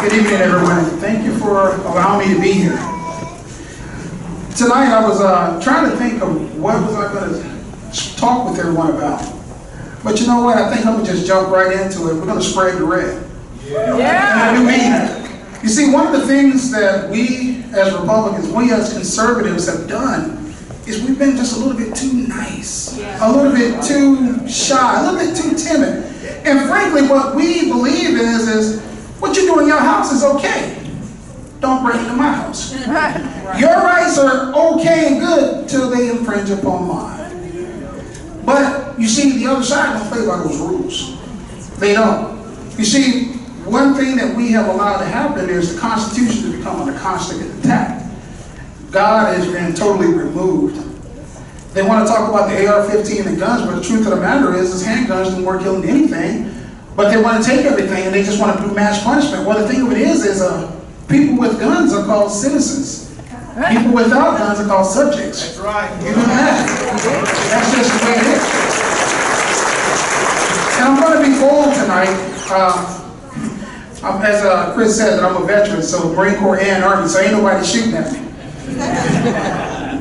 Good evening, everyone. Thank you for allowing me to be here. Tonight, I was trying to think of what was I going to talk with everyone about. But you know what? I think I'm going to just jump right into it. We're going to spread the red. Yeah. And I do mean that. You see, one of the things that we as Republicans, we as conservatives have done is we've been just a little bit too nice, a little bit too shy, a little bit too timid. And frankly, what we believe is what you do in your house is okay. Don't break into my house. Your rights are okay and good till they infringe upon mine. But you see, the other side don't play by those rules. They don't. You see, one thing that we have allowed to happen is the Constitution to become under constant attack. God has been totally removed. They want to talk about the AR-15 and guns, but the truth of the matter is handguns do more killing than anything. But they want to take everything and they just want to do mass punishment. Well, the thing of it is people with guns are called citizens. People without guns are called subjects. That's right. You know that? That's just the way it is. And I'm going to be bold tonight. As Chris said, that I'm a veteran, so Marine Corps and Army, so ain't nobody shooting at me.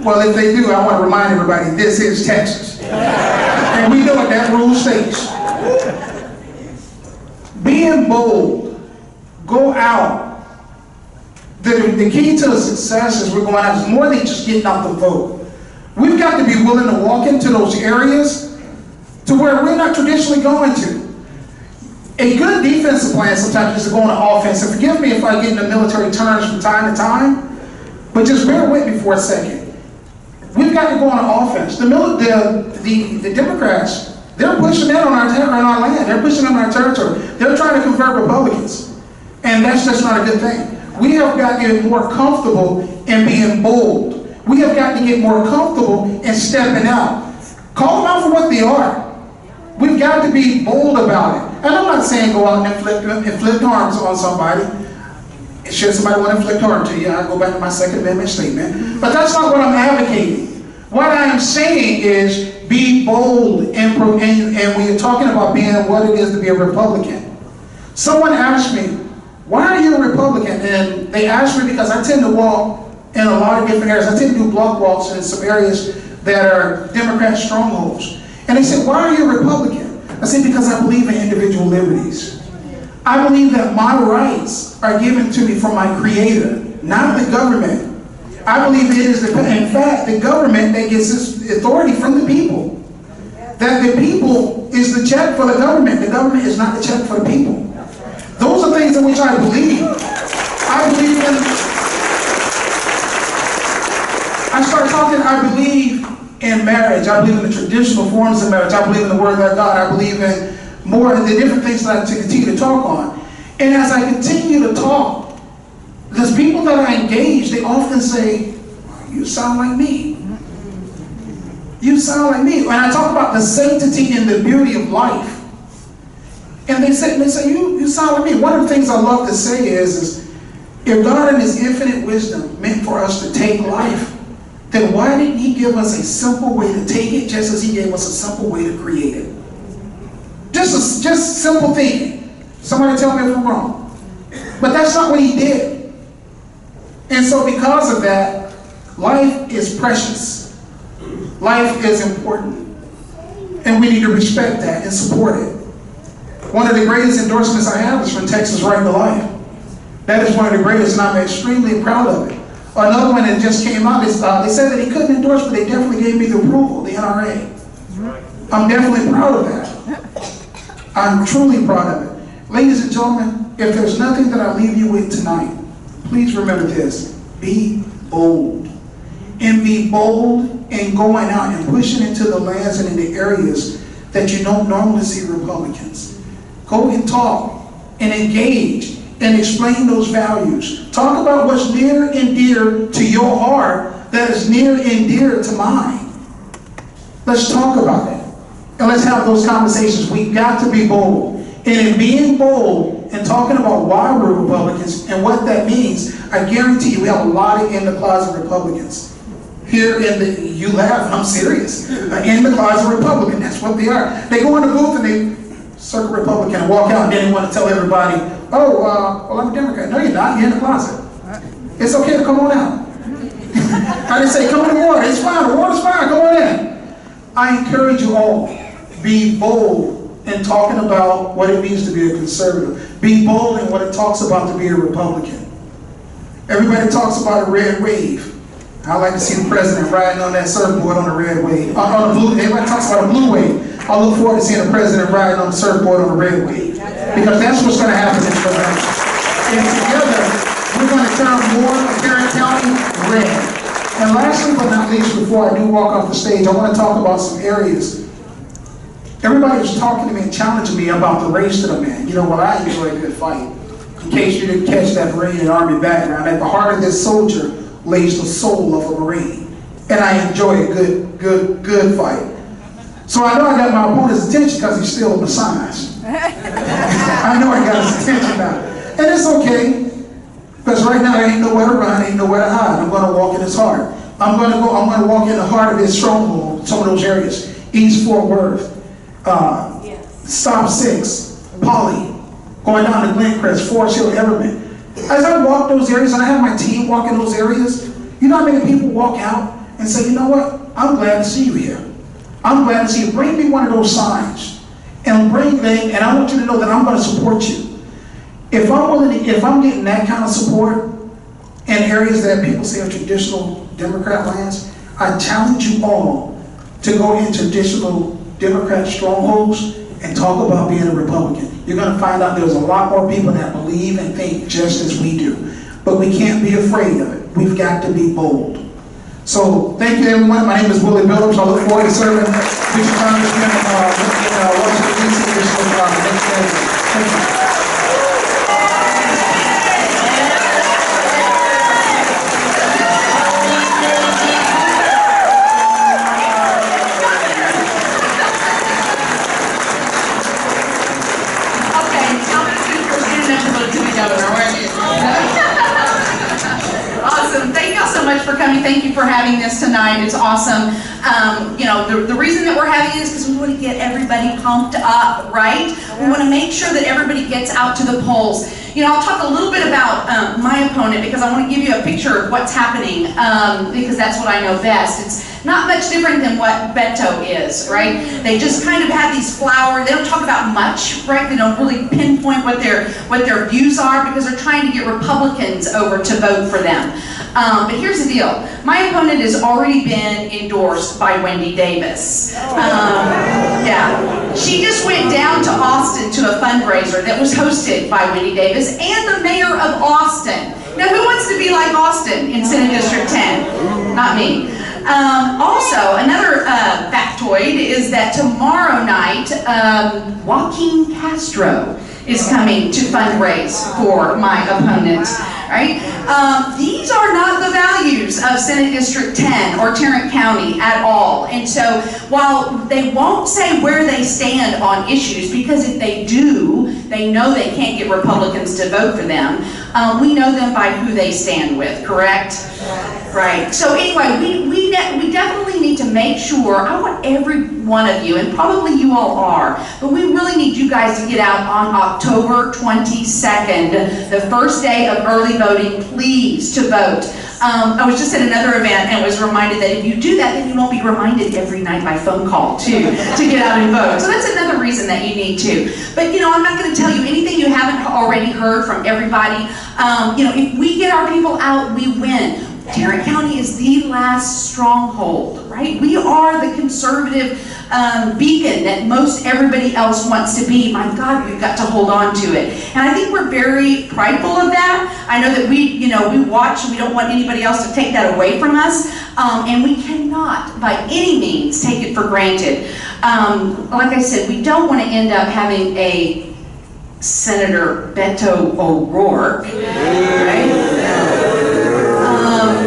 Well, if they do, I want to remind everybody, this is Texas. And we know what that rule states. Being bold, go out. The key to the success is we're going out is more than just getting out the vote. We've got to be willing to walk into those areas to where we're not traditionally going to. A good defensive plan sometimes is to go on an offense. And forgive me if I get into military terms from time to time, but just bear with me for a second. We've got to go on an offense. The Democrats, they're pushing in on our land. They're pushing on our territory. They're trying to convert Republicans. And that's just not a good thing. We have got to get more comfortable in being bold. We have got to get more comfortable in stepping out. Call them out for what they are. We've got to be bold about it. And I'm not saying go out and inflict harms on somebody. Should somebody want to inflict harm to you, I go back to my Second Amendment statement. But that's not what I'm advocating. What I am saying is be bold and when you're talking about being what it is to be a Republican. Someone asked me, why are you a Republican? And they asked me because I tend to walk in a lot of different areas. I tend to do block walks in some areas that are Democrat strongholds. And they said, why are you a Republican? I said, because I believe in individual liberties. I believe that my rights are given to me from my Creator, not the government. I believe it is, in fact, the government that gets its authority from the people. That the people is the check for the government. The government is not the check for the people. Those are things in which I believe. I believe in marriage. I believe in the traditional forms of marriage. I believe in the Word of God. I believe in more of the different things that I continue to talk on. And as I continue to talk, the people that I engage, they often say, you sound like me. You sound like me. When I talk about the sanctity and the beauty of life, and they say you sound like me. One of the things I love to say is if God in His infinite wisdom meant for us to take life, then why didn't He give us a simple way to take it just as He gave us a simple way to create it? Just simple thinking. Somebody tell me if I'm wrong. But that's not what He did. And so because of that, life is precious. Life is important. And we need to respect that and support it. One of the greatest endorsements I have is from Texas Right to Life. That is one of the greatest, and I'm extremely proud of it. Another one that just came out, they said that he couldn't endorse, but they definitely gave me the approval, the NRA. I'm definitely proud of that. I'm truly proud of it. Ladies and gentlemen, if there's nothing that I leave you with tonight, please remember this. Be bold. And be bold in going out and pushing into the lands and in the areas that you don't normally see Republicans. Go and talk and engage and explain those values. Talk about what's near and dear to your heart that is near and dear to mine. Let's talk about it. And let's have those conversations. We've got to be bold. And in being bold and talking about why we're Republicans and what that means, I guarantee you we have a lot of in-the-closet Republicans. Here you laugh, I'm serious. In the closet Republican, that's what they are. They go in the booth and they circle Republican and walk out, and then they want to tell everybody, oh, well, I'm a Democrat. No, you're not. You're in the closet. It's okay to come on out. I didn't say come in the water. It's fine. The water's fine. Come on in. I encourage you all, be bold in talking about what it means to be a conservative. Be bold in what it talks about to be a Republican. Everybody talks about a red wave. I like to see the president riding on that surfboard on a red wave. On a blue, everybody talks about a blue wave. I look forward to seeing the president riding on the surfboard on a red wave. Because that's what's going to happen in November. And together, we're going to turn more of Tarrant County red. And lastly but not least, before I do walk off the stage, I want to talk about some areas. Everybody was talking to me and challenging me about the race that I'm in. You know, well, I enjoy a good fight. In case you didn't catch that Marine and Army background, at the heart of this soldier lays the soul of a Marine. And I enjoy a good fight. So I know I got my opponent's attention because he's still massaged. I know I got his attention now. And it's okay. Because right now there ain't nowhere to run, ain't nowhere to hide. I'm going to walk in his heart. I'm going to walk in the heart of his stronghold, some of those areas. East Fort Worth, Stop 6, Poly, going down to Glencrest, Forest Hill, Everman. As I walk those areas, and I have my team walk in those areas, you know how many people walk out and say, you know what, I'm glad to see you here. I'm glad to see you. Bring me one of those signs. And I want you to know that I'm going to support you. If I'm getting that kind of support in areas that people say are traditional Democrat lands, I challenge you all to go in traditional Democrat strongholds and talk about being a Republican. You're going to find out there's a lot more people that believe and think just as we do. But we can't be afraid of it. We've got to be bold. So thank you, everyone. My name is Willie Billups. I look forward to serving Bishop Congressman in Washington, D.C. Thank you. Awesome. Thank y'all so much for coming. Thank you for having this tonight. It's awesome. You know, the reason that we're having this is because we want to get everybody pumped up, right? We want to make sure that everybody gets out to the polls. You know, I'll talk a little bit about my opponent because I want to give you a picture of what's happening because that's what I know best. It's not much different than what Beto is, right? They just kind of have these flowers. They don't talk about much, right? They don't really pinpoint what their views are because they're trying to get Republicans over to vote for them. But here's the deal. My opponent has already been endorsed by Wendy Davis. Yeah. She just went down to Austin to a fundraiser that was hosted by Wendy Davis and the mayor of Austin. Now, who wants to be like Austin in Senate District 10? Not me. Also, another factoid is that tomorrow night, Joaquin Castro is coming to fundraise for my opponent. Right? These are not the values of Senate District 10 or Tarrant County at all. And so while they won't say where they stand on issues, because if they do, they know they can't get Republicans to vote for them, we know them by who they stand with, correct? Right. So anyway, we definitely need to make sure, I want every one of you, and probably you all are, but we really need you guys to get out on October 22nd, the first day of early voting, please, to vote. I was just at another event and was reminded that if you do that, then you won't be reminded every night by phone call, too, to get out and vote. So that's another reason that you need to. But, you know, I'm not going to tell you anything you haven't already heard from everybody. You know, if we get our people out, we win. Tarrant County is the last stronghold, right? We are the conservative beacon that most everybody else wants to be. My God, we've got to hold on to it. And I think we're very prideful of that. I know that we watch, we don't want anybody else to take that away from us. And we cannot, by any means, take it for granted. Like I said, we don't want to end up having a Senator Beto O'Rourke, right?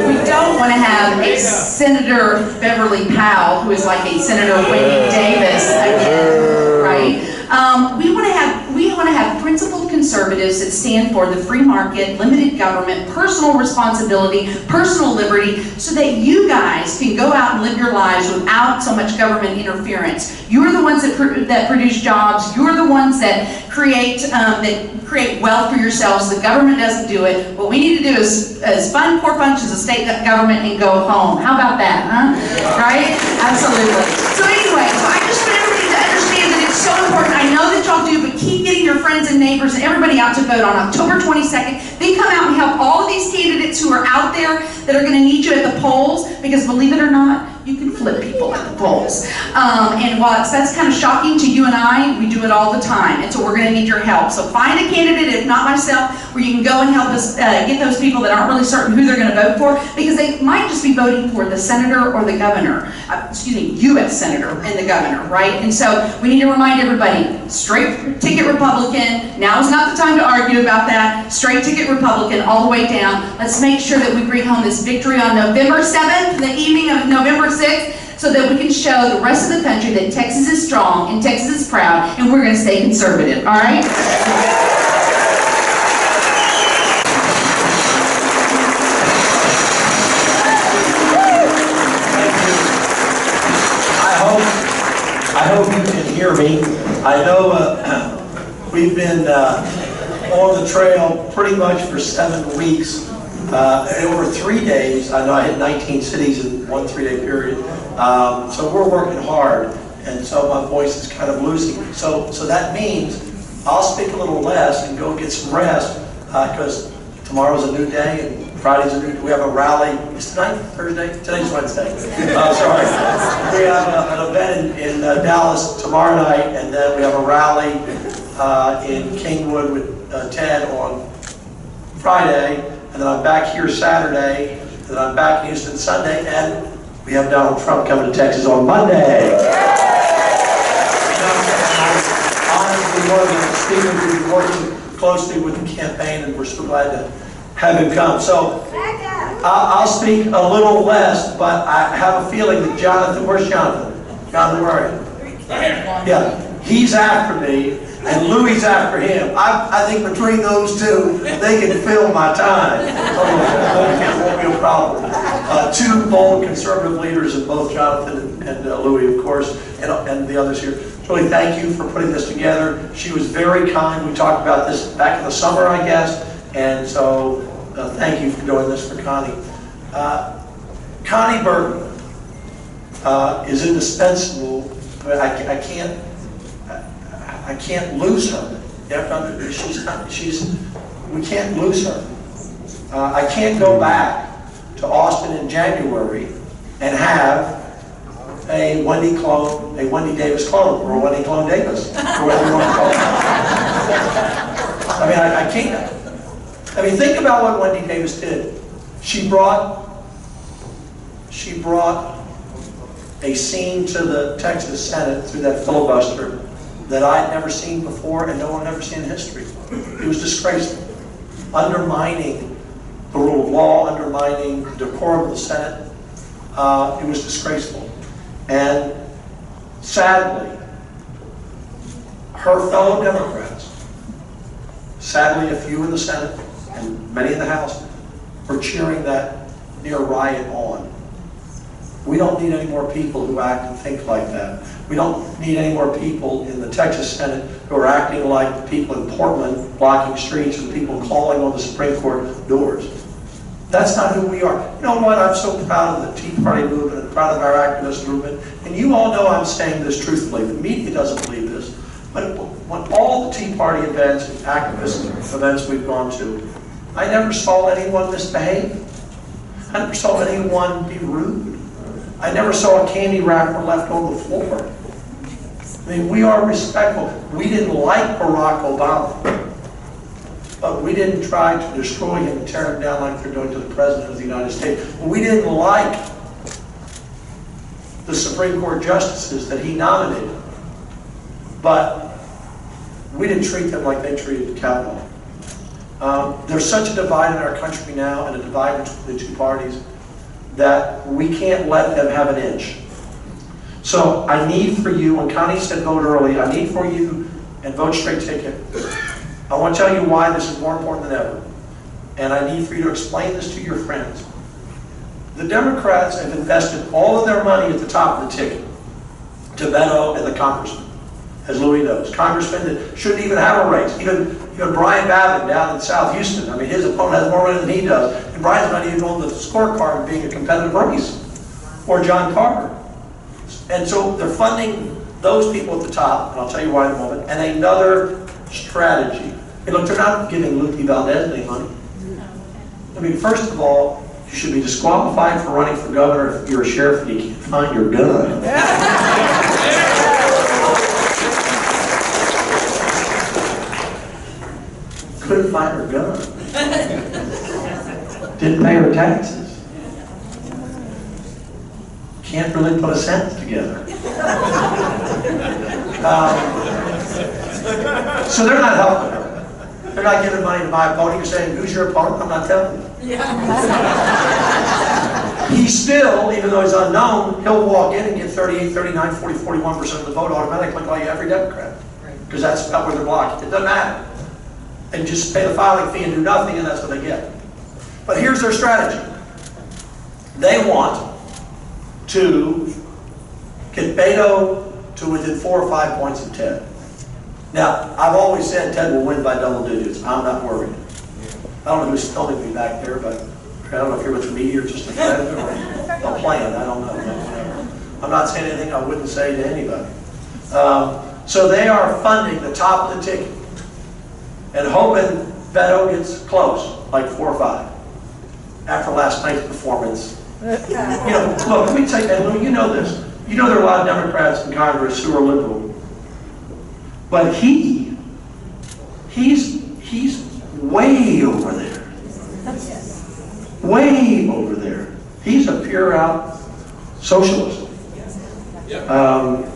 We don't want to have a Senator Beverly Powell, who is like a Senator Wendy Davis again, right? We want to have principled conservatives motives that stand for the free market, limited government, personal responsibility, personal liberty, so that you guys can go out and live your lives without so much government interference. You're the ones that produce jobs. You're the ones that create wealth for yourselves. The government doesn't do it. What we need to do is fund core functions of state government and go home. How about that, huh? Right? Absolutely. So anyway, so I just want everybody to understand that it's so important. I know that y'all do, but keep getting your friends and neighbors and everybody out to vote on October 22nd. Then come out and help all of these candidates who are out there that are going to need you at the polls, because believe it or not, you can flip people at the polls. And while that's kind of shocking to you and I, we do it all the time. And so we're going to need your help. So find a candidate, if not myself, where you can go and help us get those people that aren't really certain who they're going to vote for, because they might just be voting for the senator or the governor, U.S. senator and the governor, right? And so we need to remind everybody, straight ticket Republican. Now is not the time to argue about that. Straight ticket Republican all the way down. Let's make sure that we bring home this victory on November 7th, the evening of November 6th, so that we can show the rest of the country that Texas is strong and Texas is proud, and we're going to stay conservative, all right? I hope you can hear me. I know we've been on the trail pretty much for 7 weeks. Over 3 days. I know I hit 19 cities in one 3-day period. So we're working hard, and so my voice is kind of losing. So that means I'll speak a little less and go get some rest, because tomorrow's a new day and Friday's a new day. We have a rally. Is tonight Thursday? Today's Wednesday. Sorry. We have an event in Dallas tomorrow night, and then we have a rally in Kingwood with Ted on Friday, and then I'm back here Saturday, and then I'm back in Houston Sunday, and we have Donald Trump coming to Texas on Monday. Honestly, one of the speakers we've been working closely with the campaign, and we're so glad to have him come. So I'll speak a little less, but I have a feeling that Jonathan, where's Jonathan? Jonathan, where are you? Yeah, he's after me, and Louie's after him. I think between those two, they can fill my time. It won't be a problem. Two bold conservative leaders, in both Jonathan and Louie, of course, and the others here. Really, thank you for putting this together. She was very kind. We talked about this back in the summer, I guess, and so thank you for doing this for Connie. Connie Burton is indispensable. I can't lose her. We can't lose her. I can't go back to Austin in January and have a Wendy Davis clone, or a Wendy Clone Davis, or whatever you want to call it. I mean, I can't. I mean, think about what Wendy Davis did. She brought a scene to the Texas Senate through that filibuster that I had never seen before, and no one had ever seen in history. It was disgraceful, undermining the rule of law, undermining the decorum of the Senate. It was disgraceful. And sadly, her fellow Democrats, sadly a few in the Senate and many in the House, were cheering that near riot on. We don't need any more people who act and think like that. We don't need any more people in the Texas Senate who are acting like the people in Portland, blocking streets, and people calling on the Supreme Court doors. That's not who we are. You know what? I'm so proud of the Tea Party movement and proud of our activist movement. And you all know I'm saying this truthfully. The media doesn't believe this. But when all the Tea Party events and activist events we've gone to, I never saw anyone misbehave. I never saw anyone be rude. I never saw a candy wrapper left on the floor. I mean, we are respectful. We didn't like Barack Obama, but we didn't try to destroy him and tear him down like they're doing to the President of the United States. We didn't like the Supreme Court justices that he nominated, but we didn't treat them like they treated Kavanaugh. There's such a divide in our country now, and a divide between the two parties, that we can't let them have an inch. So I need for you, when Connie said vote early, I need for you, and vote straight ticket, I want to tell you why this is more important than ever. And I need for you to explain this to your friends. The Democrats have invested all of their money at the top of the ticket to Beto and the congressman, as Louis knows. Congressmen that shouldn't even have a race. Even Brian Babbitt down in South Houston. I mean, his opponent has more money than he does. And Brian's not even on the scorecard of being a competitive race. Or John Carter. And so they're funding those people at the top, and I'll tell you why in a moment, and another strategy. Hey, look, they're not giving Lupe Valdez any money. I mean, first of all, you should be disqualified for running for governor if you're a sheriff and you can't find your gun. Couldn't find her gun. Didn't pay her taxes. Can't really put a sentence together. So they're not helping her. They're not giving money to my opponent. You're saying, who's your opponent? I'm not telling you. Yeah. He still, even though he's unknown, he'll walk in and get 38, 39, 40, 41% of the vote automatically like every Democrat. Because that's about where they're blocking. It doesn't matter. They just pay the filing fee and do nothing, and that's what they get. But here's their strategy. They want to get Beto to within 4 or 5 points of Ted. Now, I've always said Ted will win by double digits. I'm not worried. I don't know who's filming me back there, but I don't know if you're with me or just a friend or a plan. I don't know. Whatever. I'm not saying anything I wouldn't say to anybody. So they are funding the top of the ticket and hoping Beto gets close, like 4 or 5. After last night's performance. You know, look, let me tell you, and Lou, you know this. You know there are a lot of Democrats in Congress who are liberal. But he's way over there. Way over there. He's a pure out socialist.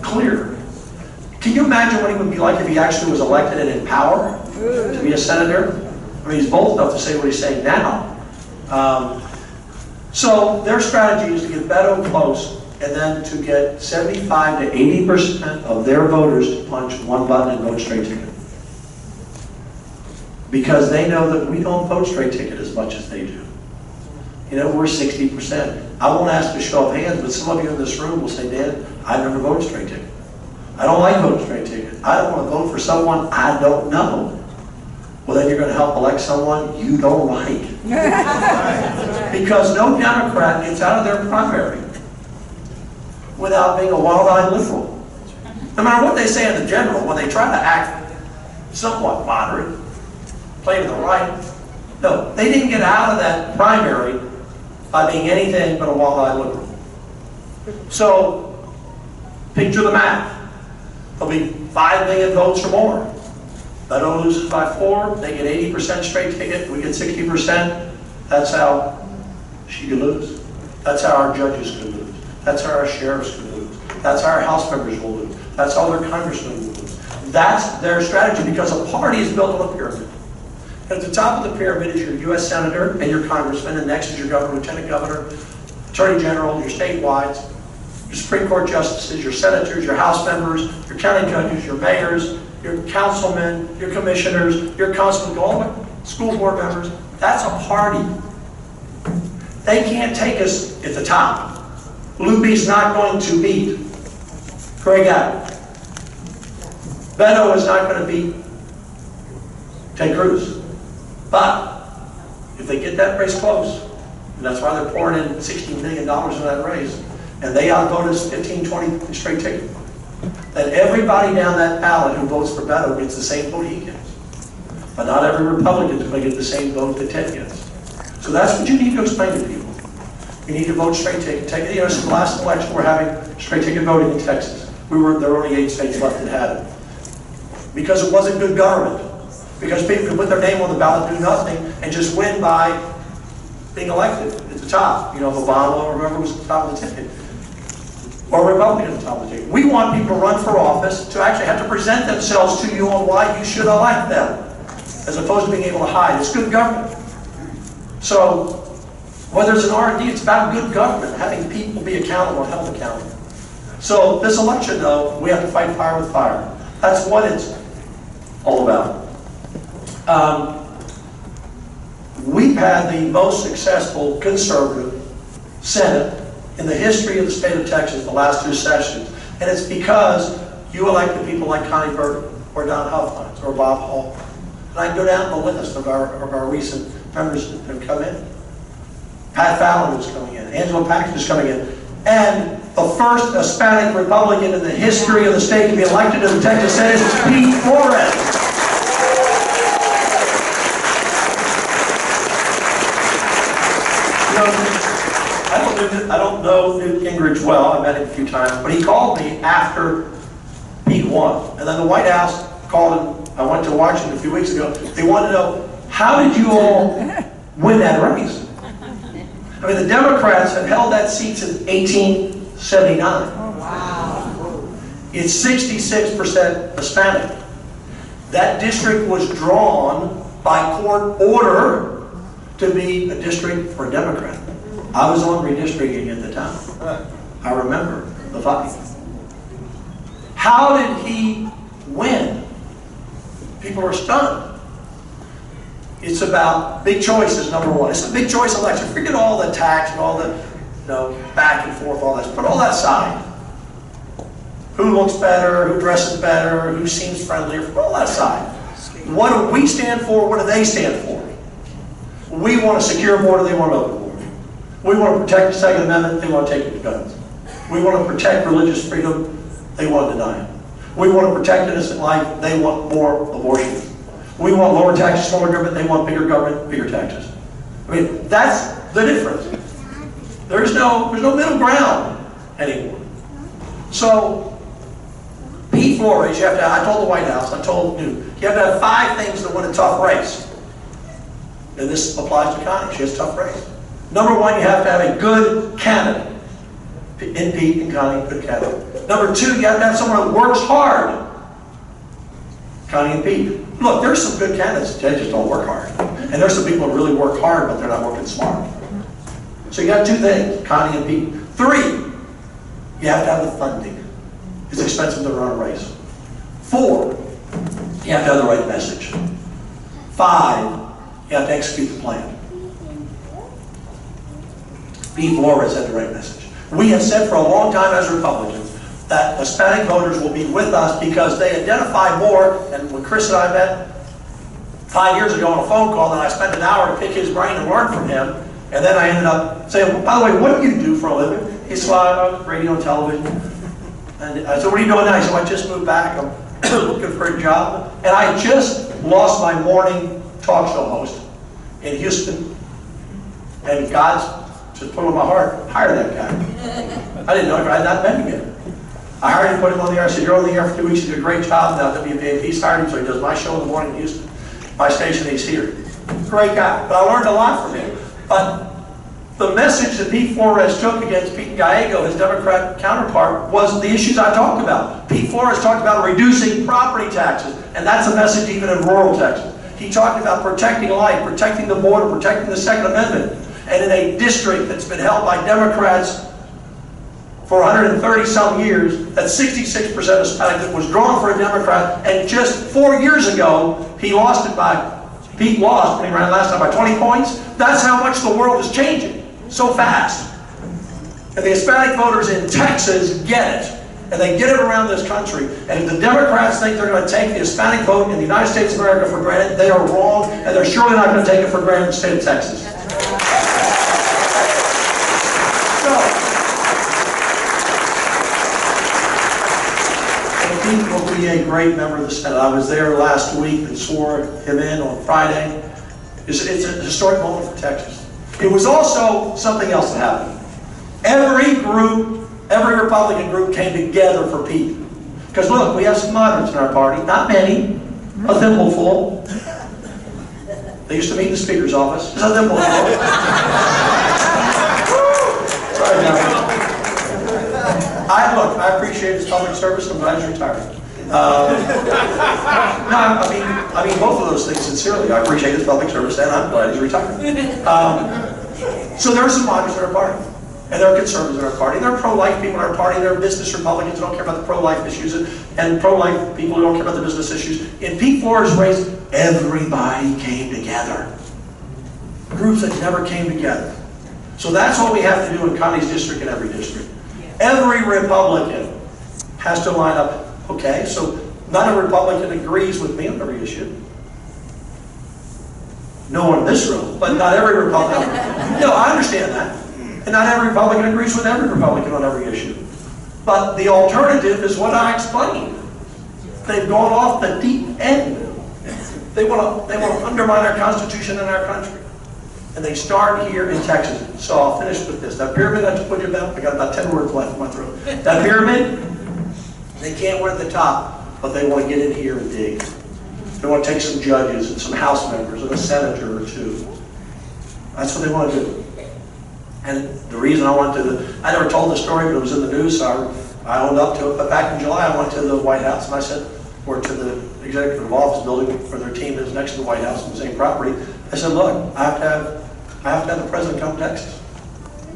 Clear. Can you imagine what he would be like if he actually was elected and in power to be a senator? I mean, he's bold enough to say what he's saying now. So their strategy is to get Beto close and then to get 75 to 80% of their voters to punch one button and vote straight ticket. Because they know that we don't vote straight ticket as much as they do. You know, we're 60%. I won't ask to show of hands, but some of you in this room will say, Dan, I never voted straight ticket. I don't like voting straight ticket. I don't want to vote for someone I don't know. Well, then you're going to help elect someone you don't like. Because no Democrat gets out of their primary without being a wild-eyed liberal. No matter what they say in the general, when they try to act somewhat moderate, play to the right, no, they didn't get out of that primary by being anything but a wild-eyed liberal. So, picture the math. There'll be 5 million votes or more. Beto loses by 4, they get 80% straight ticket, we get 60%. That's how she could lose. That's how our judges could lose. That's how our sheriffs could lose. That's how our House members will lose. That's how their congressmen will lose. That's their strategy because a party is built on a pyramid. And at the top of the pyramid is your U.S. Senator and your congressman, and next is your governor, lieutenant governor, attorney general, your statewide, your Supreme Court justices, your senators, your House members, your county judges, your mayors, your councilmen, your commissioners, your councilmen, all the school board members. That's a party. They can't take us at the top. Lupe's not going to beat Greg Abbott. Beto is not going to beat Ted Cruz. But if they get that race close, and that's why they're pouring in $16 million in that race, and they outvote us 15, 20 straight ticket, then everybody down that ballot who votes for Beto gets the same vote he gets. But not every Republican is going to get the same vote that Ted gets. So that's what you need to explain to people. You need to vote straight ticket. You know, since the last election, we're having straight ticket voting in Texas. There were only 8 states left that had it. Because it wasn't good government. Because people could put their name on the ballot, do nothing, and just win by being elected at the top. You know, if Obama, remember, was at the top of the ticket. Or Republican at the top of the ticket. We want people to run for office to actually have to present themselves to you on why you should elect them, as opposed to being able to hide. It's good government. So, whether it's an R&D, it's about good government, having people be accountable and held accountable. So, this election, though, we have to fight fire with fire. That's what it's all about. We've had the most successful conservative Senate in the history of the state of Texas the last 2 sessions. And it's because you elected people like Connie Burton or Don Huffines or Bob Hall. And I can go down the list of our recent members that have come in. Pat Fallon is coming in. Angela Paxton is coming in. And the first Hispanic Republican in the history of the state to be elected to the Texas Senate is Pete Flores. I don't know Newt Gingrich well. I met him a few times, but he called me after Pete won. And then the White House called him. I went to Washington a few weeks ago. They wanted to know, how did you all win that race? I mean, the Democrats have held that seat since 1879. Oh, wow. It's 66% Hispanic. That district was drawn by court order to be a district for a Democrat. I was on redistricting at the time. I remember the fight. How did he win? People are stunned. It's about big choices, number one. It's a big choice election. Forget all the tax and all the back and forth, all this. Put all that aside. Who looks better, who dresses better, who seems friendlier, put all that aside. What do we stand for? What do they stand for? We want a secure border, they want an open border. We want to protect the Second Amendment, they want to take it to guns. We want to protect religious freedom, they want to deny it. We want to protect innocent life, they want more abortion. We want lower taxes, smaller government, they want bigger government, bigger taxes. I mean, that's the difference. There's no middle ground anymore. So, Pete Flores, you have to, I told the White House, I told Newt, you have to have 5 things to win a tough race. And this applies to Connie, she has a tough race. Number 1, you have to have a good candidate. In Pete and Connie, good candidate. Number 2, you have to have someone that works hard. Connie and Pete. Look, there's some good candidates, they just don't work hard. And there's some people that really work hard, but they're not working smart. So you got 2 things, Connie and Pete. 3, you have to have the funding. It's expensive to run a race. 4, you have to have the right message. 5, you have to execute the plan. Pete Flores had the right message. We have said for a long time as Republicans that Hispanic voters will be with us because they identify more, and when Chris and I met 5 years ago on a phone call, and I spent an hour to pick his brain and learn from him, and then I ended up saying, well, by the way, what do you do for a living? He said, well, I radio and television. And I said, what are you doing now? He said, well, I just moved back. I'm looking for a job. And I just lost my morning talk show host in Houston. And God's just put on my heart, hire that guy. I didn't know him, I had not met him yet. I hired him, put him on the air. I said, you're on the air for 2 weeks, you did a great job now. WPAP's hired him, so he does my show in the morning in Houston. My station, he's here. Great guy. But I learned a lot from him. But the message that Pete Flores took against Pete Gallego, his Democrat counterpart, was the issues I talked about. Pete Flores talked about reducing property taxes, and that's a message even in rural Texas. He talked about protecting life, protecting the border, protecting the Second Amendment. And in a district that's been held by Democrats for 130 some years, that's 66% Hispanic, that was drawn for a Democrat, and just 4 years ago, Pete lost when he ran last time by 20 points. That's how much the world is changing so fast. And the Hispanic voters in Texas get it. And they get it around this country. And if the Democrats think they're going to take the Hispanic vote in the United States of America for granted, they are wrong, and they're surely not going to take it for granted in the state of Texas. Pete will be a great member of the Senate. I was there last week and swore him in on Friday. It's a historic moment for Texas. It was also something else that happened. Every Republican group came together for Pete. Because look, we have some moderates in our party. Not many. A thimbleful. They used to meet in the Speaker's office. It's a thimbleful. Sorry, John. I appreciate his public service. I'm glad he's retiring. No, I mean both of those things sincerely. I appreciate his public service, and I'm glad he's retiring. So there are some moderates in our party. And there are conservatives in our party. There are pro-life people in our party. There are business Republicans who don't care about the pro-life issues, and pro-life people who don't care about the business issues. In Pete Flores' race, everybody came together. Groups that never came together. So that's what we have to do in Connie's district and every district. Every Republican has to line up. Okay, so not a Republican agrees with me on every issue. No one in this room, but not every Republican. No, I understand that. And not every Republican agrees with every Republican on every issue. But the alternative is what I explained. They've gone off the deep end. They want to undermine our Constitution and our country. And they start here in Texas. So I'll finish with this. That pyramid I just put you about, I got about 10 words left in my throat. That pyramid, they can't wear at the top, but they want to get in here and dig. They want to take some judges and some House members and a senator or two. That's what they want to do. And the reason I went to I never told the story, but it was in the news, so I owned up to it. But back in July, I went to the White House and I said, or to the executive office building for their team that's next to the White House on the same property. I said, look, I have to have the president come to Texas.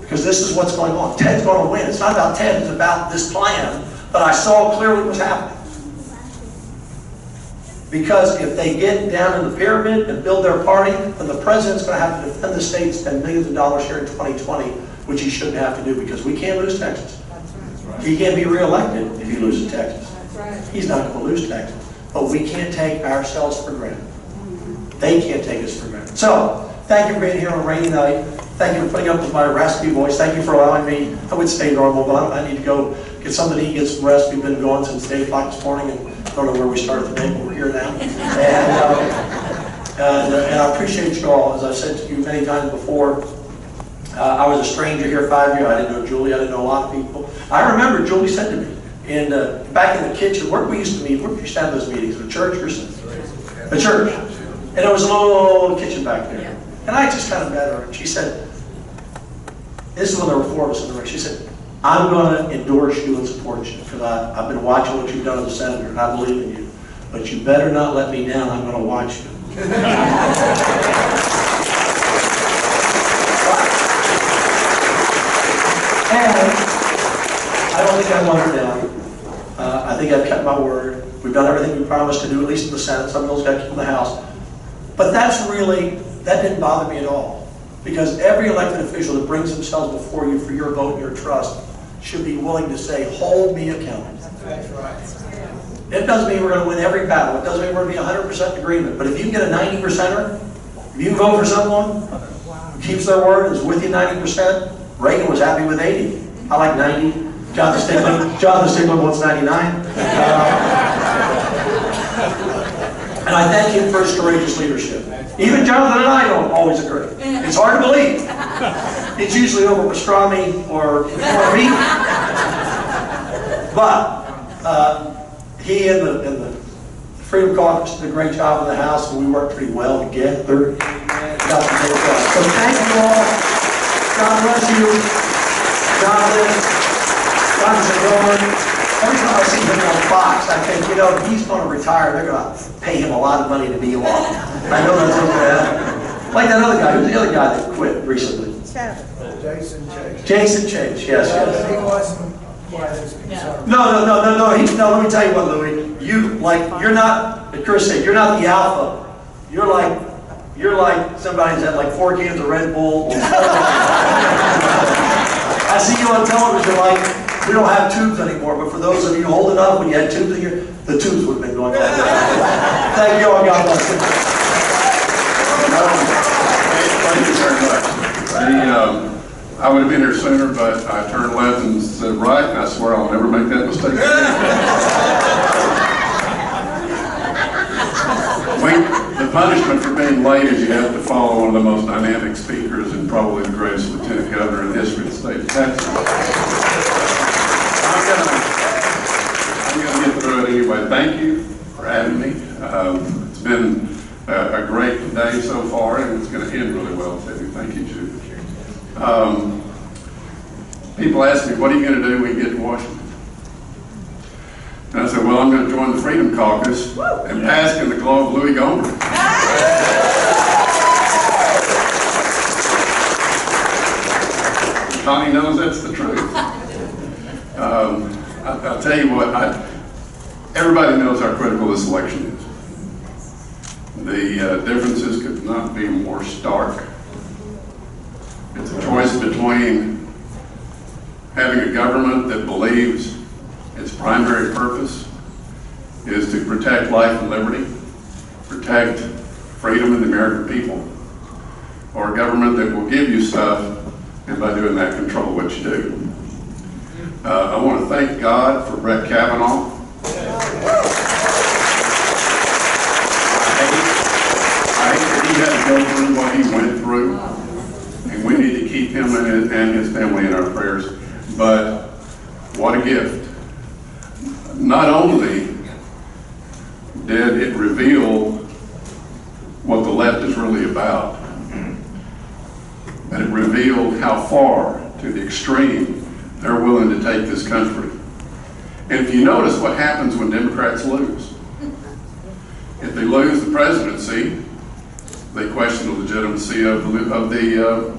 Because this is what's going on. Ted's going to win. It's not about Ted, it's about this plan. But I saw clearly what was happening. Because if they get down in the pyramid and build their party, then the president's going to have to defend the state and spend millions of dollars here in 2020, which he shouldn't have to do because we can't lose Texas. He can't be reelected if he loses Texas. He's not going to lose Texas. But we can't take ourselves for granted. They can't take us for granted. So, thank you for being here on a rainy night. Thank you for putting up with my raspy voice. Thank you for allowing me. I would stay normal, but I need to go get something to eat, get some rest. We've been going since 8 o'clock this morning, and I don't know where we started the day, but we're here now. And I appreciate you all. As I've said to you many times before, I was a stranger here 5 years. I didn't know Julie. I didn't know a lot of people. I remember Julie said to me, back in the kitchen, where we used to meet, where we used to have those meetings, at a church or something? A church. And there was a little kitchen back there. And I just kind of met her, and she said, this is when there were 4 of us in the race. She said, I'm going to endorse you and support you because I've been watching what you've done as a senator, and I believe in you. But you better not let me down. I'm going to watch you. And I don't think I've let her down. I think I've kept my word. We've done everything we promised to do, at least in the Senate. Some bills got kept in the House. But that didn't bother me at all. Because every elected official that brings themselves before you for your vote and your trust should be willing to say, hold me accountable. That's right. It doesn't mean we're going to win every battle. It doesn't mean we're going to be 100% agreement. But if you can get a 90%er, if you vote for someone who keeps their word, is with you 90%, Reagan was happy with 80. I like 90. Jonathan Stigler wants 99. And I thank him for his courageous leadership. Even Jonathan and I don't always agree. It's hard to believe. It's usually over pastrami or meat. But he and the Freedom Caucus did a great job in the House, and we worked pretty well together. So thank you all. God bless you. Jonathan Gomer. Every time I see him on Fox, I think, you know, if he's going to retire, they're going to pay him a lot of money to be on. I know that's what's going to happen. Like that other guy. Who's the other guy that quit recently? Jason Chase. Jason Chase, yes. He wasn't quite as conservative. No, let me tell you what, Louis. You're not, as Chris said, you're not the alpha. You're like somebody that's had like 4 cans of Red Bull. I see you on television like, we don't have tubes anymore, but for those of you holding up when you had tubes in here, the tubes would have been going on. Thank you all, God bless you. Thank you very much. I would have been here sooner, but I turned left and said right, and I swear I'll never make that mistake again. The punishment for being late is you have to follow one of the most dynamic speakers and probably the greatest lieutenant governor in the history of the state of Texas. I'm going to get through it anyway. Thank you for having me. It's been a great day so far, and it's going to end really well too. Thank you, Jude. People ask me, what are you going to do when you get to Washington? And I said, well, I'm going to join the Freedom Caucus and bask in the glow of Louis Gomer. Connie knows that's tell you what, everybody knows how critical this election is. The differences could not be more stark. It's a choice between having a government that believes its primary purpose is to protect life and liberty, protect freedom and the American people, or a government that will give you stuff and by doing that control what you do. I want to thank God for Brett Kavanaugh. I hate that he had to go through what he went through, and we need to keep him and his family in our prayers. But what a gift. Not only did it reveal what the left is really about, but it revealed how far to the extreme they're willing to take this country. And if you notice what happens when Democrats lose, if they lose the presidency, they question the legitimacy of the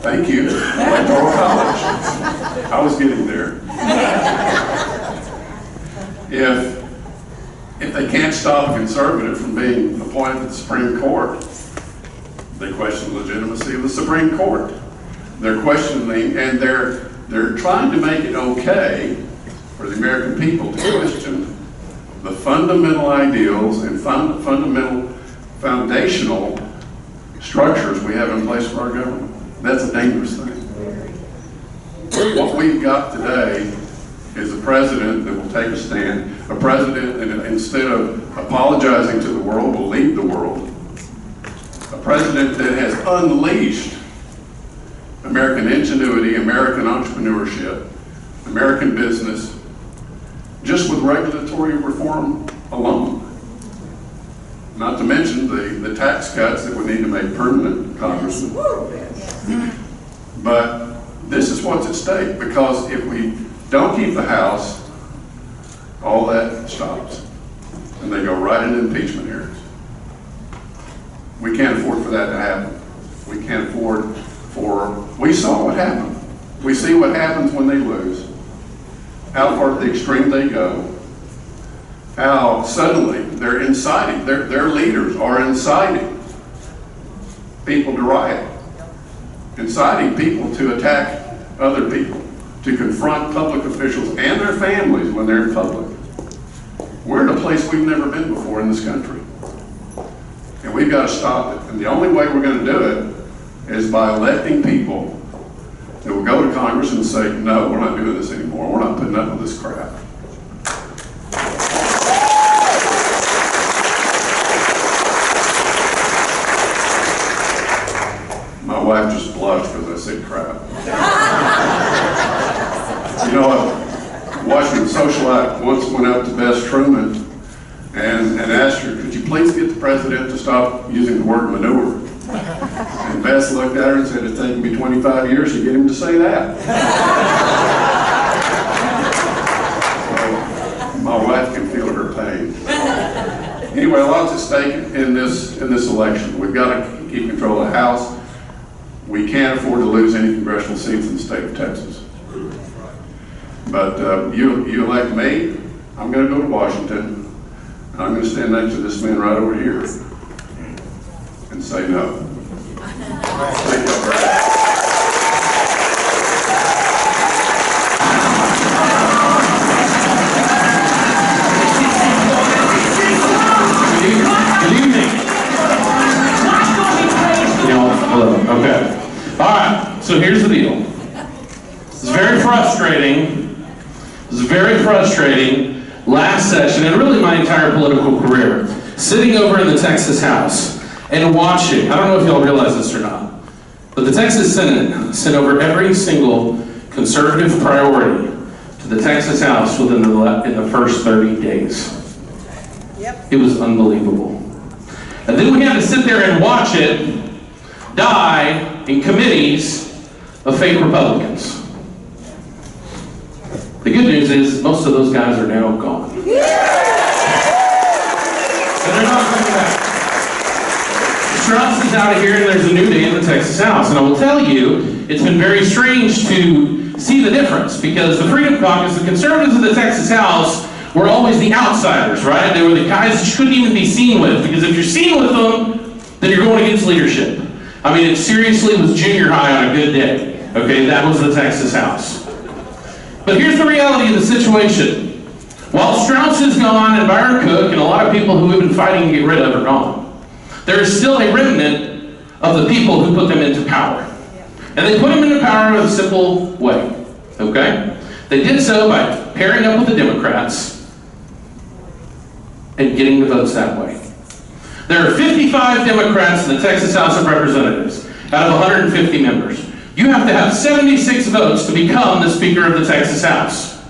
thank you, Electoral College. I was getting there. If they can't stop a conservative from being appointed to the Supreme Court, they question the legitimacy of the Supreme Court. They're questioning, and they're trying to make it okay for the American people to question the fundamental ideals and fundamental foundational structures we have in place for our government. That's a dangerous thing. What we've got today is a president that will take a stand, a president that instead of apologizing to the world will lead the world, a president that has unleashed American ingenuity, American entrepreneurship, American business, just with regulatory reform alone. Not to mention the tax cuts that we need to make permanent, Congressman. But this is what's at stake, because if we don't keep the House, all that stops. And they go right into impeachment hearings. We can't afford for that to happen. We can't afford we saw what happened. We see what happens when they lose. How far to the extreme they go. How suddenly they're inciting, their leaders are inciting people to riot, inciting people to attack other people, to confront public officials and their families when they're in public. We're in a place we've never been before in this country. And we've got to stop it. And the only way we're going to do it is by electing people that will go to Congress and say, no, we're not doing this anymore. We're not putting up with this crap. My wife just blushed because I said crap. You know, a Washington socialite once went up to Bess Truman and asked her, could you please get the president to stop using the word manure? And Bess looked at her and said, it's taken me 25 years to get him to say that. So, my wife can feel her pain. Anyway, lots at stake in this election. We've got to keep control of the House. We can't afford to lose any congressional seats in the state of Texas. But you elect me, I'm going to go to Washington, and I'm going to stand next to this man right over here and say no. Thank you very much. Good evening. Hello. Okay. All right. So here's the deal. It's very frustrating. It's very frustrating. Last session, and really my entire political career, sitting over in the Texas House and watching. I don't know if y'all realize this or not, but the Texas Senate sent over every single conservative priority to the Texas House within in the first 30 days. Yep. It was unbelievable. And then we had to sit there and watch it die in committees of fake Republicans. The good news is most of those guys are now gone. And they're not coming back. Strauss is out of here and there's a new day in the Texas House. And I will tell you, it's been very strange to see the difference, because the Freedom Caucus, the conservatives in the Texas House, were always the outsiders, right? They were the guys that you couldn't even be seen with, because if you're seen with them, then you're going against leadership. I mean, it seriously was junior high on a good day. Okay, that was the Texas House. But here's the reality of the situation. While Strauss is gone and Byron Cook and a lot of people who we've been fighting to get rid of are gone, there is still a remnant of the people who put them into power. And they put them into power in a simple way, okay? They did so by pairing up with the Democrats and getting the votes that way. There are 55 Democrats in the Texas House of Representatives out of 150 members. You have to have 76 votes to become the Speaker of the Texas House.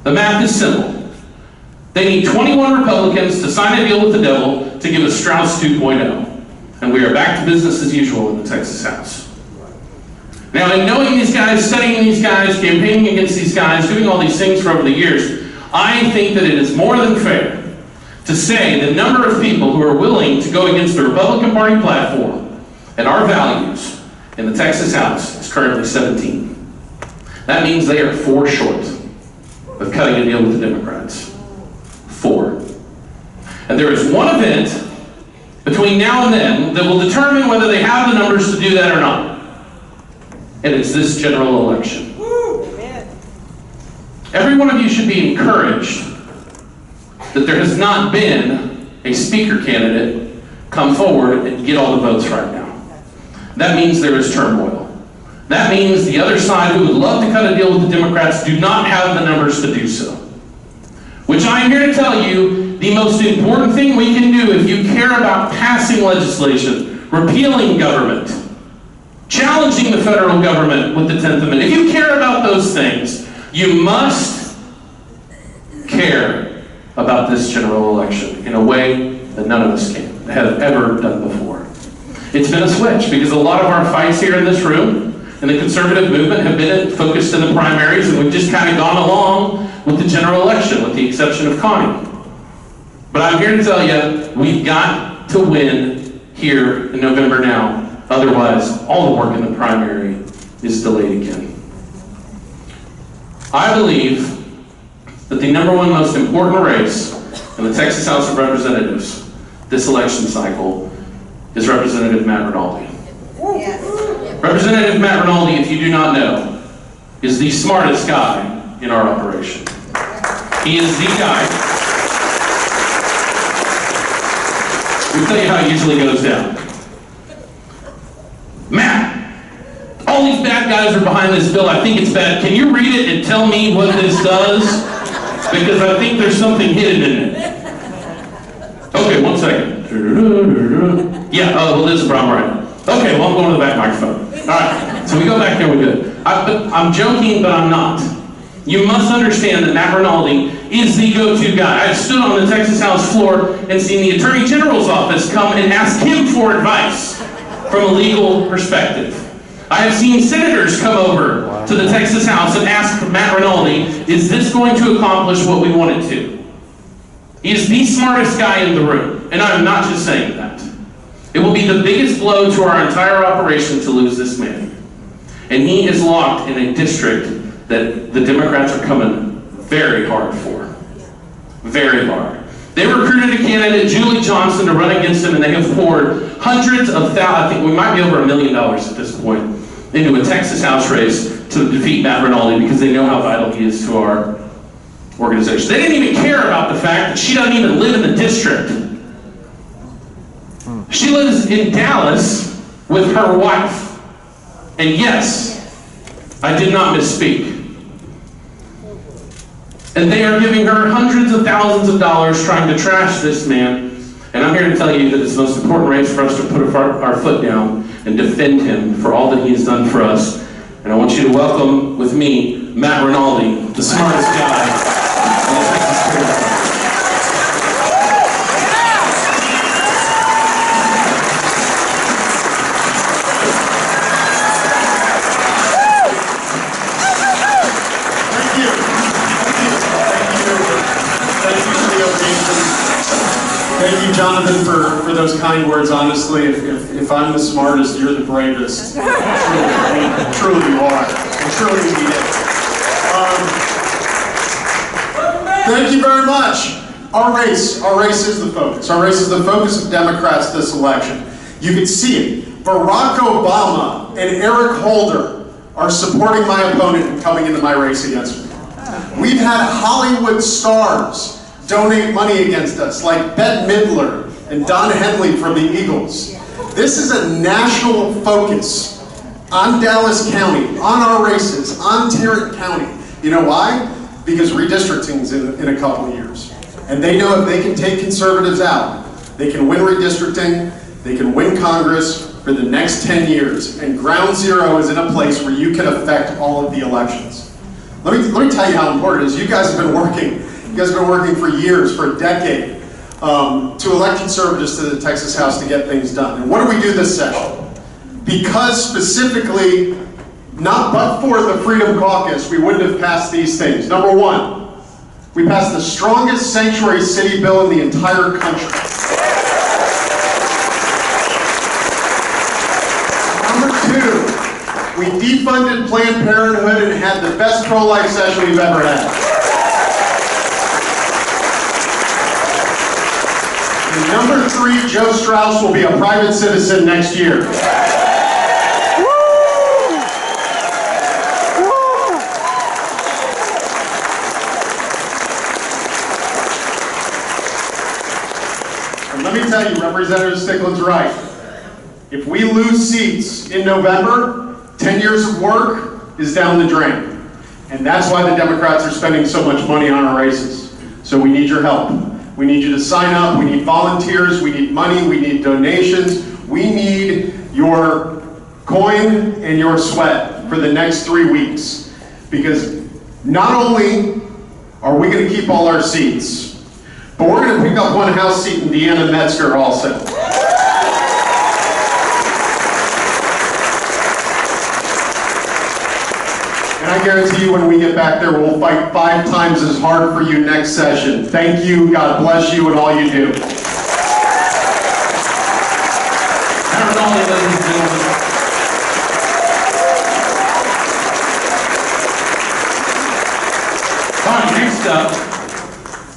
The math is simple. They need 21 Republicans to sign a deal with the devil to give us Strauss 2.0. And we are back to business as usual in the Texas House. Now, in knowing these guys, studying these guys, campaigning against these guys, doing all these things for over the years, I think that it is more than fair to say the number of people who are willing to go against the Republican Party platform and our values in the Texas House is currently 17. That means they are 4 short of cutting a deal with the Democrats. 4. And there is one event between now and then that will determine whether they have the numbers to do that or not. And it's this general election. Every one of you should be encouraged that there has not been a speaker candidate come forward and get all the votes right now. That means there is turmoil. That means the other side, who would love to cut a deal with the Democrats, do not have the numbers to do so. Which I am here to tell you, the most important thing we can do if you care about passing legislation, repealing government, challenging the federal government with the 10th Amendment, if you care about those things, you must care about this general election in a way that none of us have ever done before. It's been a switch, because a lot of our fights here in this room and the conservative movement have been focused in the primaries, and we've just kind of gone along with the general election, with the exception of Connie. But I'm here to tell you, we've got to win here in November now. Otherwise, all the work in the primary is delayed again. I believe that the number one most important race in the Texas House of Representatives this election cycle is Representative Matt Rinaldi. Yes. Representative Matt Rinaldi, if you do not know, is the smartest guy in our operation. He is the guy. Let me tell you how it usually goes down. Matt, all these bad guys are behind this bill. I think it's bad. Can you read it and tell me what this does? Because I think there's something hidden in it. Okay, 1 second. Yeah, well, this is the problem, right? Okay, well, I'm going to the back microphone. All right, so we go back there, we're good. I'm joking, but I'm not. You must understand that Matt Rinaldi is the go-to guy. I've stood on the Texas House floor and seen the Attorney General's office come and ask him for advice from a legal perspective. I have seen senators come over to the Texas House and ask Matt Rinaldi, is this going to accomplish what we want it to? He is the smartest guy in the room, and I'm not just saying that. It will be the biggest blow to our entire operation to lose this man. And he is locked in a district that the Democrats are coming very hard for. Very hard. They recruited a candidate, Julie Johnson, to run against him, and they have poured hundreds of thousands, I think we might be over $1 million at this point, into a Texas House race to defeat Matt Rinaldi, because they know how vital he is to our organization. They didn't even care about the fact that she doesn't even live in the district. She lives in Dallas with her wife. And yes, I did not misspeak. And they are giving her hundreds of thousands of dollars trying to trash this man. And I'm here to tell you that it's the most important race for us to put our foot down and defend him for all that he has done for us. And I want you to welcome with me Matt Rinaldi, the smartest guy in the Texas Spirit. Thank you, Jonathan, for those kind words. Honestly, if I'm the smartest, you're the bravest. Truly, you are. We truly need it. Thank you very much. Our race is the focus. Our race is the focus of Democrats this election. You can see it. Barack Obama and Eric Holder are supporting my opponent and coming into my race against me. We've had Hollywood stars donate money against us, like Bette Midler and Don Henley from the Eagles. This is a national focus on Dallas County, on our races, on Tarrant County. You know why? Because redistricting's in a couple of years. And they know if they can take conservatives out, they can win redistricting, they can win Congress for the next 10 years. And ground zero is in a place where you can affect all of the elections. Let me tell you how important it is. You guys have been working. You guys have been working for years, for a decade, to elect conservatives to the Texas House to get things done. And what do we do this session? Because specifically, not but for the Freedom Caucus, we wouldn't have passed these things. Number one, we passed the strongest sanctuary city bill in the entire country. Number two, we defunded Planned Parenthood and had the best pro-life session we've ever had. And number three, Joe Strauss will be a private citizen next year. And let me tell you, Representative Stickland's right. If we lose seats in November, 10 years of work is down the drain. And that's why the Democrats are spending so much money on our races. So we need your help. We need you to sign up. We need volunteers. We need money. We need donations. We need your coin and your sweat for the next 3 weeks. Because not only are we going to keep all our seats, but we're going to pick up one House seat in Deanna Metzger also. And I guarantee you when we get back there, we'll fight 5 times as hard for you next session. Thank you, God bless you, and all you do. Ladies and gentlemen. All right, next up,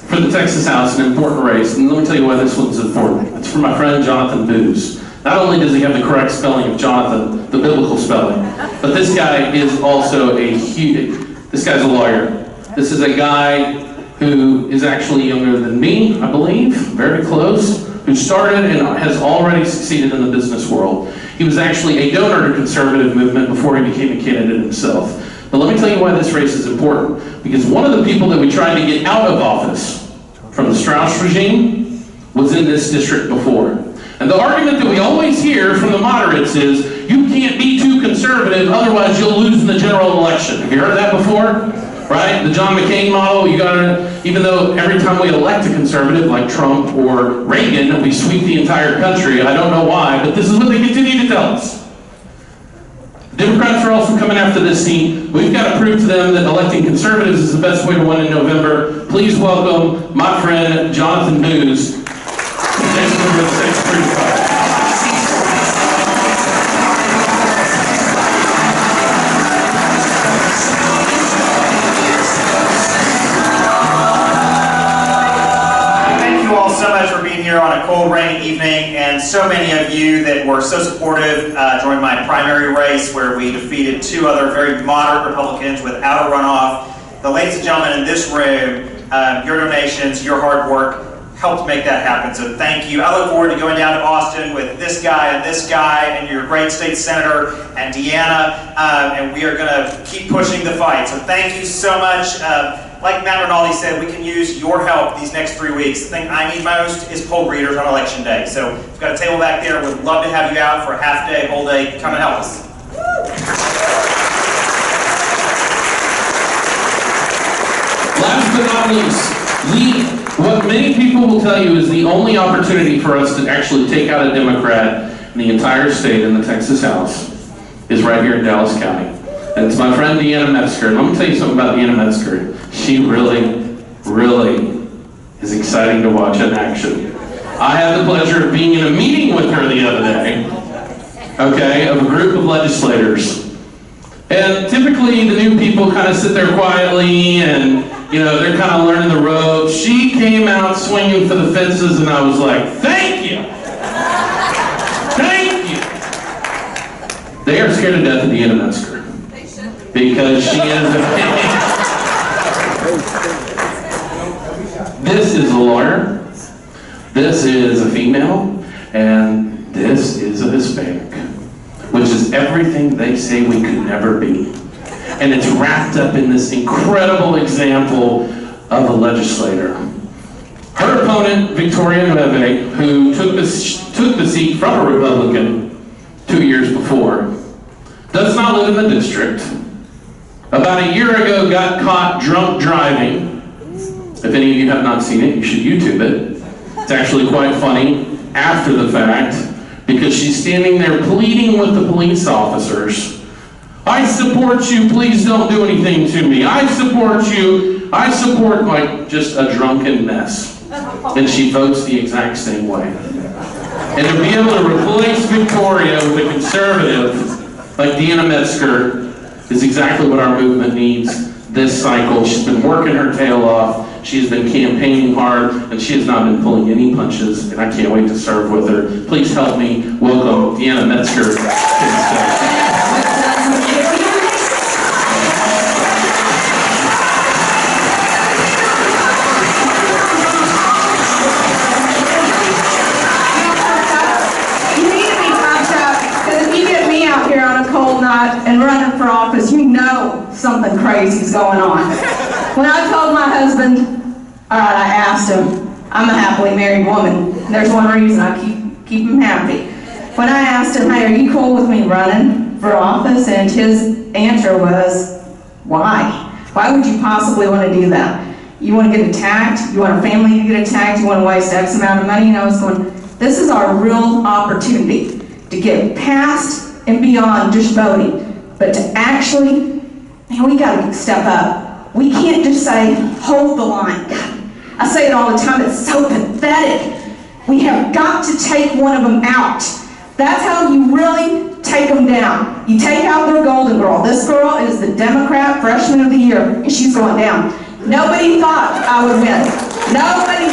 for the Texas House, an important race, and let me tell you why this one's important. It's for my friend Jonathan Booz. Not only does he have the correct spelling of Jonathan, the biblical spelling, but this guy is also this guy's a lawyer. This is a guy who is actually younger than me, I believe, very close, who started and has already succeeded in the business world. He was actually a donor to conservative movement before he became a candidate himself. But let me tell you why this race is important. Because one of the people that we tried to get out of office from the Strauss regime was in this district before. And the argument that we always hear from the moderates is, you can't be too conservative, otherwise you'll lose in the general election. Have you heard that before? Right? The John McCain model, you gotta, even though every time we elect a conservative like Trump or Reagan, we sweep the entire country. I don't know why, but this is what they continue to tell us. Democrats are also coming after this seat. We've got to prove to them that electing conservatives is the best way to win in November. Please welcome my friend Jonathan Booz. Next member of the State Supreme Court. Thank you all so much for being here on a cold, rainy evening, and so many of you that were so supportive during my primary race where we defeated 2 other very moderate Republicans without a runoff. The ladies and gentlemen in this room, your donations, your hard work, helped make that happen, so thank you. I look forward to going down to Austin with this guy and your great state senator and Deanna, and we are going to keep pushing the fight. So thank you so much. Like Matt Rinaldi said, we can use your help these next 3 weeks. The thing I need most is poll greeters on election day. So we've got a table back there. We'd love to have you out for a half day, whole day. Come and help us. Last but not least, what many people will tell you is the only opportunity for us to actually take out a Democrat in the entire state in the Texas House is right here in Dallas County. And it's my friend Deanna Metzger. And let me tell you something about Deanna Metzger. She really, really is exciting to watch in action. I had the pleasure of being in a meeting with her the other day, okay, of a group of legislators And typically the new people kind of sit there quietly and, you know, they're kind of learning the ropes. She came out swinging for the fences and I was like, thank you. Thank you. They are scared to death of Deanna Metzger. Because she is This is a lawyer. This is a female. And this is a Hispanic. Which is everything they say we could never be. And it's wrapped up in this incredible example of a legislator. Her opponent, Victoria Nueve, who took the seat from a Republican 2 years before, does not live in the district. About a year ago got caught drunk driving. If any of you have not seen it, you should YouTube it. It's actually quite funny after the fact, because she's standing there pleading with the police officers. I support you, please don't do anything to me. I support you. I support, like, just a drunken mess. And she votes the exact same way. And to be able to replace Victoria with a conservative like Deanna Metzger is exactly what our movement needs this cycle. She's been working her tail off. She's been campaigning hard, and she has not been pulling any punches, and I can't wait to serve with her. Please help me welcome Deanna Metzger to the stage. And running for office, you know something crazy is going on. When I told my husband, all right, I asked him, I'm a happily married woman. There's one reason I keep him happy. When I asked him, hey, are you cool with me running for office? And his answer was, why? Why would you possibly want to do that? You want to get attacked? You want a family to get attacked? You want to waste X amount of money? And I was going, this is our real opportunity to get past and beyond just voting, but to actually, man, we got to step up. We can't just say, hold the line. God, I say it all the time, it's so pathetic. We have got to take one of them out. That's how you really take them down. You take out their golden girl. This girl is the Democrat Freshman of the Year, and she's going down. Nobody thought I would win. Nobody.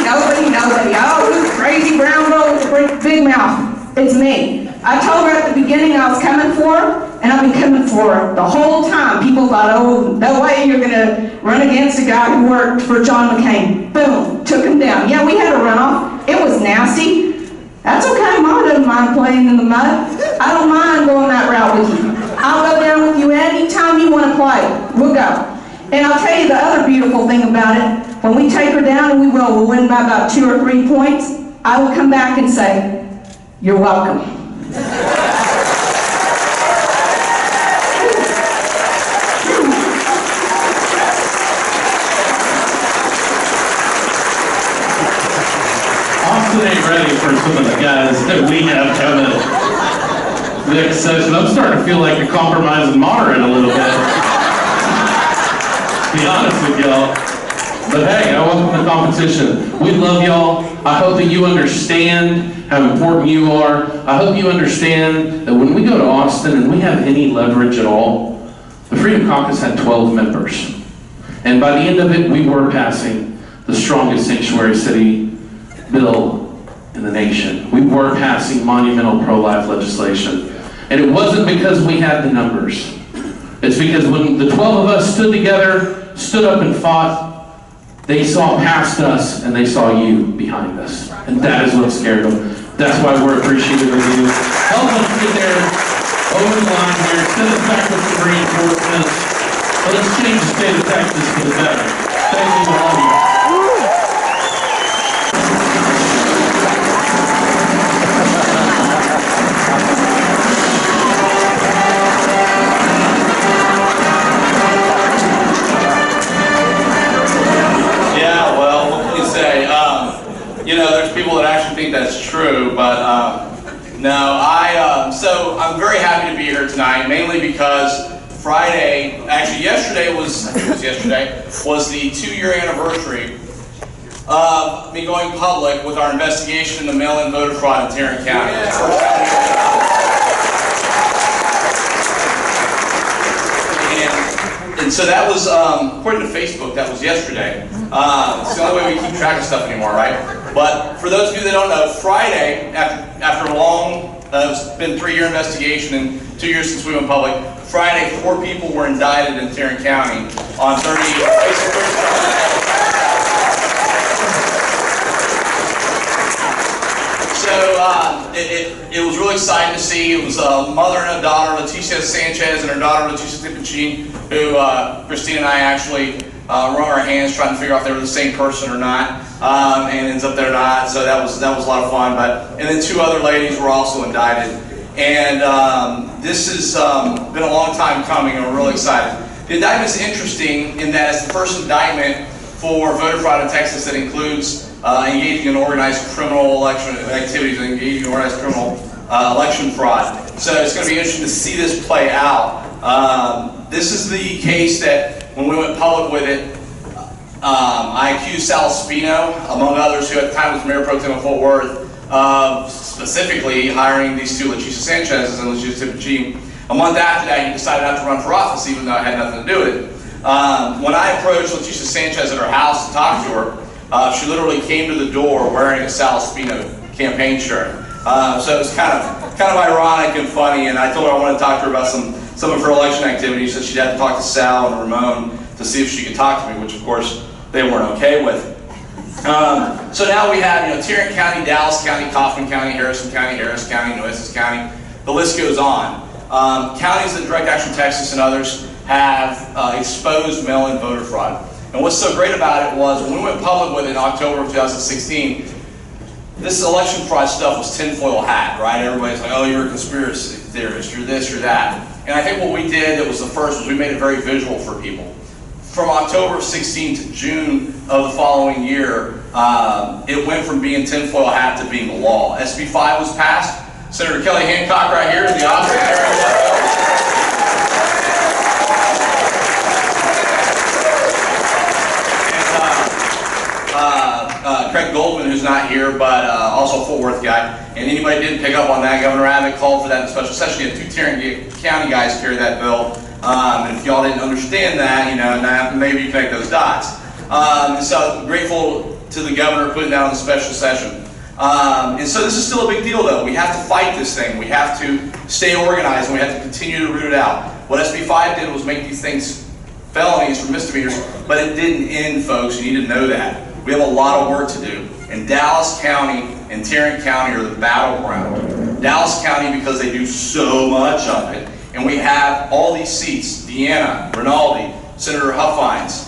Oh, who's the crazy brown girl with the big mouth? It's me. I told her at the beginning I was coming for her, and I've been coming for her the whole time. People thought, oh, no way you're going to run against a guy who worked for John McCain. Boom, took him down. Yeah, we had a runoff. It was nasty. That's okay. Mom doesn't mind playing in the mud. I don't mind going that route with you. I'll go down with you anytime you want to play. We'll go. And I'll tell you the other beautiful thing about it. When we take her down, and we'll win by about 2 or 3 points, I will come back and say, you're welcome. Austin ain't ready for some of the guys that we have coming next session. I'm starting to feel like a compromising moderate a little bit. To be honest with y'all. But hey, I welcome the competition. We love y'all. I hope that you understand how important you are. I hope you understand that when we go to Austin and we have any leverage at all, the Freedom Caucus had 12 members. And by the end of it, we were passing the strongest sanctuary city bill in the nation. We were passing monumental pro-life legislation. And it wasn't because we had the numbers. It's because when the 12 of us stood together, stood up and fought, they saw past us and they saw you behind us. And that is what scared them. That's why we're appreciative of you. Help us get there over the line here. Send us back with some reinforcements. But let's change the state of Texas for the better. Thank you to all of you. You know, there's people that actually think that's true, but no, so I'm very happy to be here tonight, mainly because Friday, actually yesterday was the 2-year anniversary of me going public with our investigation into mail-in voter fraud in Tarrant County. Yeah. 2 years ago, So that was, according to Facebook, that was yesterday. It's the only way we keep track of stuff anymore, right? But for those of you that don't know, Friday, after a long, it's been 3-year investigation and 2 years since we went public, Friday, 4 people were indicted in Tarrant County on 30 charges. So it was really exciting to see. It was a mother and a daughter, Leticia Sanchez and her daughter, Leticia Tippichin, who Christine and I actually wrung our hands trying to figure out if they were the same person or not, and ends up they're not. So that was a lot of fun. And then 2 other ladies were also indicted. And this has been a long time coming, and we're really excited. The indictment is interesting in that it's the first indictment for voter fraud in Texas that includes engaging in organized criminal election activities and engaging in organized criminal election fraud. So it's going to be interesting to see this play out. This is the case that when we went public with it, I accused Sal Spino, among others, who at the time was Mayor Pro Tem of Fort Worth, of specifically hiring these 2, Leticia Sanchez and Leticia Tippichin. A month after that, he decided not to run for office, even though it had nothing to do with it. When I approached Leticia Sanchez at her house to talk to her, she literally came to the door wearing a Sal Spino campaign shirt. So it was kind of ironic and funny, and I told her I wanted to talk to her about some of her election activities, so she'd have to talk to Sal and Ramon to see if she could talk to me, which of course they weren't okay with. So now we have, Tarrant County, Dallas County, Kaufman County, Harris County, Nueces County. The list goes on. Counties that Direct Action Texas and others have exposed mail-in voter fraud. And what's so great about it was when we went public with it in October of 2016, this election fraud stuff was tinfoil hat, right? Everybody's like, oh, you're a conspiracy theorist, you're this, you're that. And I think what we did that was the first was we made it very visual for people. From October of 16 to June of the following year, it went from being tinfoil hat to being the law. SB 5 was passed. Senator Kelly Hancock right here in the audience. Craig Goldman, who's not here, but also a Fort Worth guy. And anybody didn't pick up on that, Governor Abbott called for that in a special session. He had 2 Tarrant County guys carry that bill. And if y'all didn't understand that, now maybe you connect those dots. And so I'm grateful to the governor putting that on the special session. And so this is still a big deal, though. We have to fight this thing. We have to stay organized, and we have to continue to root it out. What SB 5 did was make these things felonies for misdemeanors, but it didn't end, folks. You need to know that. We have a lot of work to do. And Dallas County and Tarrant County are the battleground. Dallas County because they do so much of it. And we have all these seats, Deanna, Rinaldi, Senator Huffines,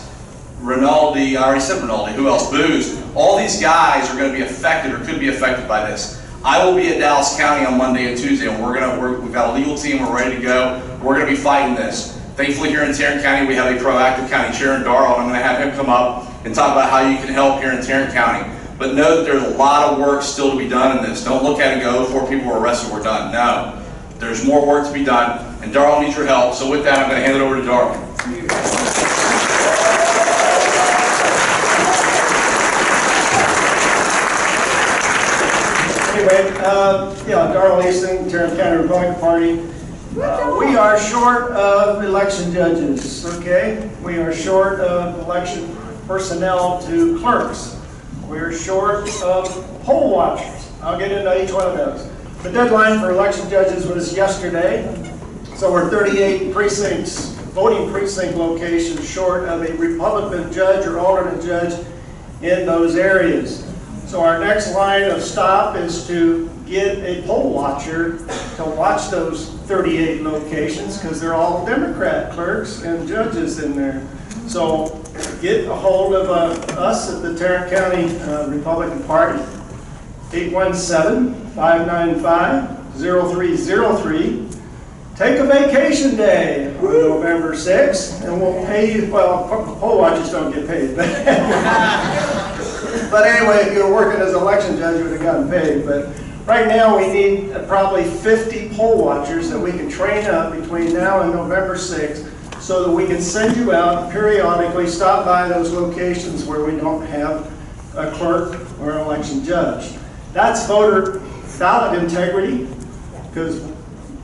Rinaldi, I already said Rinaldi, who else? Booz. All these guys are going to be affected or could be affected by this. I will be at Dallas County on Monday and Tuesday, and we've got a legal team, we're ready to go. We're going to be fighting this. Thankfully here in Tarrant County, we have a proactive county chair in Darrell, and I'm going to have him come up and talk about how you can help here in Tarrant County. But know that there's a lot of work still to be done in this. Don't look at it and go, 4 people were arrested, we're done. No. There's more work to be done, and Darrell needs your help. So with that, I'm going to hand it over to Darrell. Anyway, Darrell Easton, Tarrant County Republican Party. We are short of election judges, okay? We are short of election personnel to clerks. We are short of poll watchers. I'll get into each one of those. The deadline for election judges was yesterday, so we're 38 precincts, voting precinct locations short of a Republican judge or alternate judge in those areas. So our next line of stop is to get a poll watcher to watch those 38 locations because they're all Democrat clerks and judges in there. So get a hold of us at the Tarrant County Republican Party, 817-595-0303. Take a vacation day on November 6th, and we'll pay you. Well, poll watchers don't get paid. But anyway, if you were working as an election judge, you would have gotten paid. But right now, we need probably 50 poll watchers that we can train up between now and November 6th so that we can send you out periodically, stop by those locations where we don't have a clerk or an election judge. That's voter ballot integrity, because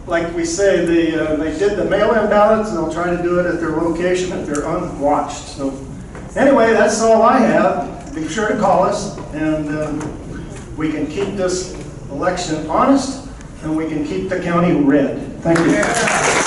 like we say, they did the mail-in ballots, and they'll try to do it at their location if they're unwatched. So anyway, that's all I have. Be sure to call us, and we can keep this election honest, and we can keep the county red. Thank you.